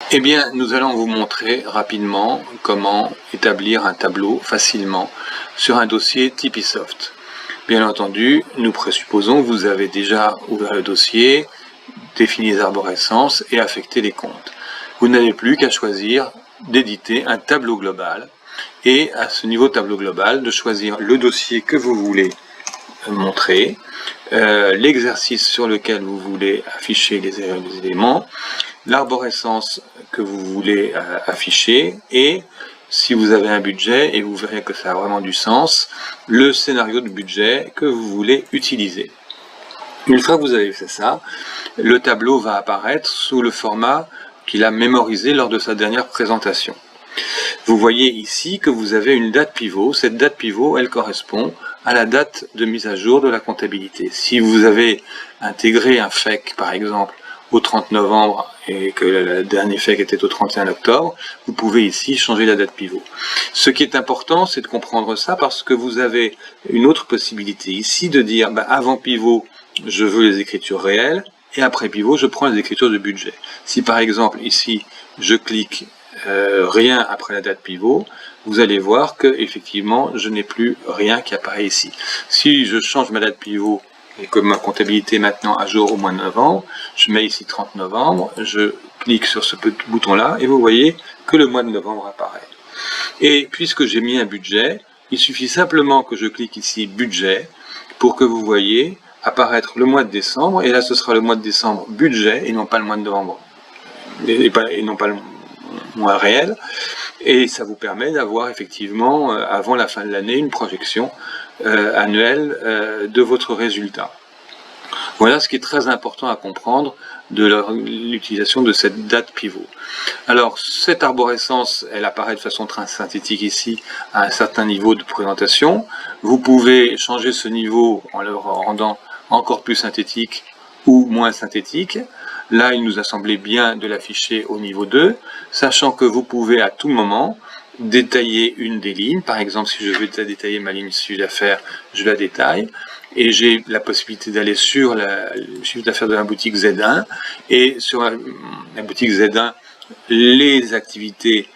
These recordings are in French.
Eh bien, nous allons vous montrer rapidement comment établir un tableau facilement sur un dossier Tipeesoft. Bien entendu, nous présupposons que vous avez déjà ouvert le dossier, défini les arborescences et affecté les comptes. Vous n'avez plus qu'à choisir d'éditer un tableau global et à ce niveau tableau global de choisir le dossier que vous voulez montrer, l'exercice sur lequel vous voulez afficher les éléments, l'arborescence que vous voulez afficher et, si vous avez un budget, et vous verrez que ça a vraiment du sens, le scénario de budget que vous voulez utiliser. Une fois que vous avez fait ça, le tableau va apparaître sous le format qu'il a mémorisé lors de sa dernière présentation. Vous voyez ici que vous avez une date pivot. Cette date pivot, elle correspond à la date de mise à jour de la comptabilité. Si vous avez intégré un FEC, par exemple, au 30 novembre et que le dernier FEC était au 31 octobre, vous pouvez ici changer la date pivot. Ce qui est important, c'est de comprendre ça parce que vous avez une autre possibilité ici de dire avant pivot, je veux les écritures réelles et après pivot, je prends les écritures de budget. Si par exemple ici, je clique rien après la date pivot, vous allez voir que effectivement je n'ai plus rien qui apparaît ici. Si je change ma date pivot et que ma comptabilité est maintenant à jour au mois de novembre, je mets ici 30 novembre, je clique sur ce petit bouton là et vous voyez que le mois de novembre apparaît. Et puisque j'ai mis un budget, il suffit simplement que je clique ici budget pour que vous voyez apparaître le mois de décembre, et là ce sera le mois de décembre budget et non pas le mois de novembre et non pas le mois réel, et ça vous permet d'avoir effectivement avant la fin de l'année une projection annuelle de votre résultat. Voilà ce qui est très important à comprendre de l'utilisation de cette date pivot. Alors cette arborescence, elle apparaît de façon très synthétique ici à un certain niveau de présentation. Vous pouvez changer ce niveau en le rendant encore plus synthétique ou moins synthétique. Là, il nous a semblé bien de l'afficher au niveau 2, sachant que vous pouvez à tout moment détailler une des lignes. Par exemple, si je veux détailler ma ligne chiffre d'affaires, je la détaille. Et j'ai la possibilité d'aller sur le chiffre d'affaires de la boutique Z1. Et sur la boutique Z1, les activités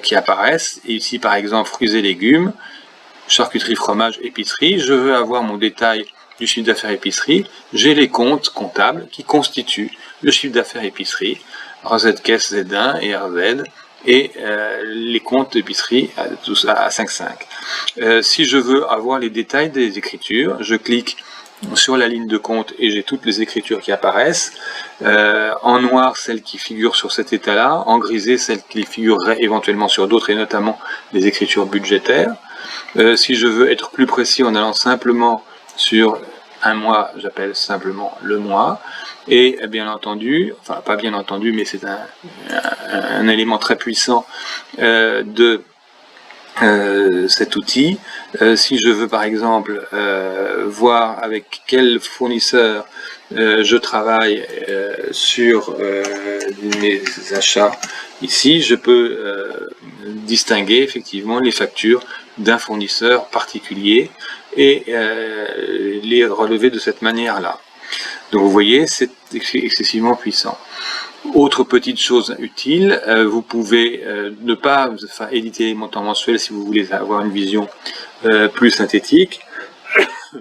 qui apparaissent. Et ici, par exemple, fruits et légumes, charcuterie, fromage, épicerie. Je veux avoir mon détail du chiffre d'affaires épicerie. J'ai les comptes comptables qui constituent le chiffre d'affaires épicerie, recette caisse Z1 et RZ, et les comptes d'épicerie, tout ça à 5,5. Si je veux avoir les détails des écritures, je clique sur la ligne de compte et j'ai toutes les écritures qui apparaissent. En noir, celles qui figurent sur cet état-là, en grisé, celles qui figureraient éventuellement sur d'autres, et notamment les écritures budgétaires. Si je veux être plus précis en allant simplement sur un mois, j'appelle simplement le mois. Et bien entendu, enfin pas bien entendu, mais c'est un élément très puissant de cet outil. Si je veux par exemple voir avec quel fournisseur je travaille sur mes achats, ici je peux distinguer effectivement les factures d'un fournisseur particulier et les relever de cette manière-là. Donc vous voyez, c'est excessivement puissant. Autre petite chose utile, vous pouvez ne pas éditer les montants mensuels si vous voulez avoir une vision plus synthétique.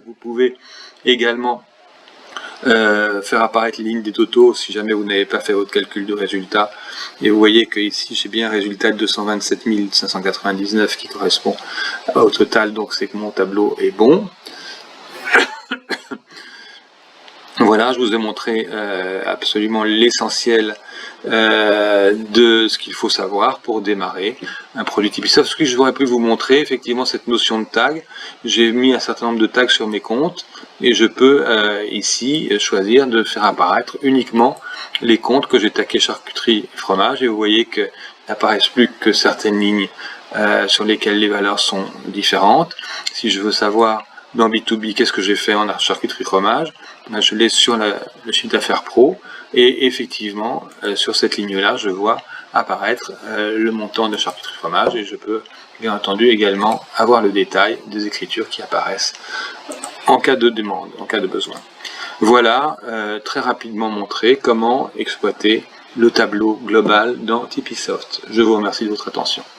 Vous pouvez également faire apparaître les lignes des totaux si jamais vous n'avez pas fait votre calcul de résultat. Et vous voyez que ici j'ai bien un résultat de 227 599 qui correspond au total, donc c'est que mon tableau est bon. Voilà, je vous ai montré absolument l'essentiel de ce qu'il faut savoir pour démarrer un produit Tipeesoft. Ce que j'aurais pu vous montrer, effectivement, cette notion de tag. J'ai mis un certain nombre de tags sur mes comptes et je peux ici choisir de faire apparaître uniquement les comptes que j'ai tagués charcuterie et fromage. Et vous voyez qu'il n'apparaissent plus que certaines lignes sur lesquelles les valeurs sont différentes. Si je veux savoir dans B2B, qu'est-ce que j'ai fait en charcuterie fromage, je l'ai sur le chiffre d'affaires pro, et effectivement, sur cette ligne-là, je vois apparaître le montant de charcuterie fromage, et je peux bien entendu également avoir le détail des écritures qui apparaissent en cas de demande, en cas de besoin. Voilà, très rapidement montré comment exploiter le tableau global dans Tipeesoft. Je vous remercie de votre attention.